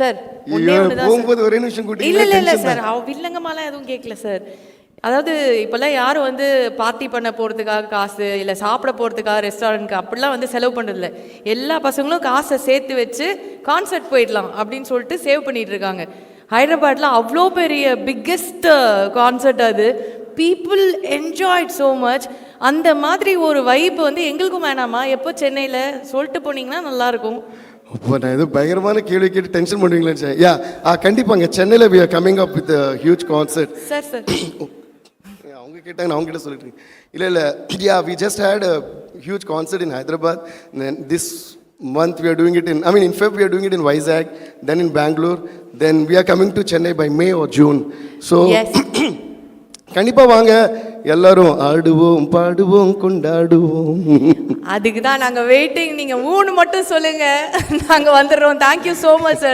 Sir ஒண்ணே ஒண்ணுதான் போகும்போது ஒரே நிமிஷம் கூட்டி இல்ல சார் வில்லங்கமாலாம் எதுவும் கேட்கல சார். அதாவது இப்போல்லாம் யாரும் வந்து பார்ட்டி பண்ண போகிறதுக்காக காசு இல்லை சாப்பிட போகிறதுக்காக ரெஸ்டாரண்ட்க்கு அப்படிலாம் வந்து செலவு பண்ணுறதில்ல. எல்லா பசங்களும் காசை சேர்த்து வச்சு கான்சர்ட் போயிடலாம் அப்படின்னு சொல்லிட்டு சேவ் பண்ணிட்டு இருக்காங்க. ஹைதராபாத்தில் அவ்வளோ பெரிய பிக்கெஸ்ட் கான்சர்ட் அது. People enjoyed so much. அந்த மாதிரி ஒரு வைப் வந்து எங்களுக்கும் வேணாமா? எப்போ சென்னையில் சொல்லிட்டு போனீங்கன்னா நல்லாயிருக்கும். அப்போ நான் ஏதோ பயங்கரமான கேள்வி கேட்டு டென்ஷன் பண்ணுவீங்களேன்னு சார். யா கண்டிப்பாங்க சென்னையில் we are coming up with huge concert. Sir அவங்க கேட்டாங்க நான் அவங்க கிட்ட சொல்லிட்டு இல்லை yeah we just had a huge concert in Hyderabad. This month we are doing it in Feb we are doing it in Vizag, then in Bangalore, then we are coming to Chennai by May or June. So yes. கண்டிப்பா வாங்க எல்லாரும் ஆடுவோம் பாடுவோம் கொண்டாடுவோம். அதுக்கு தான் நாங்கள் waiting. நீங்கள் 3 மட்டும் சொல்லுங்க, நாங்கள் வந்துடுறோம். Thank you so much sir.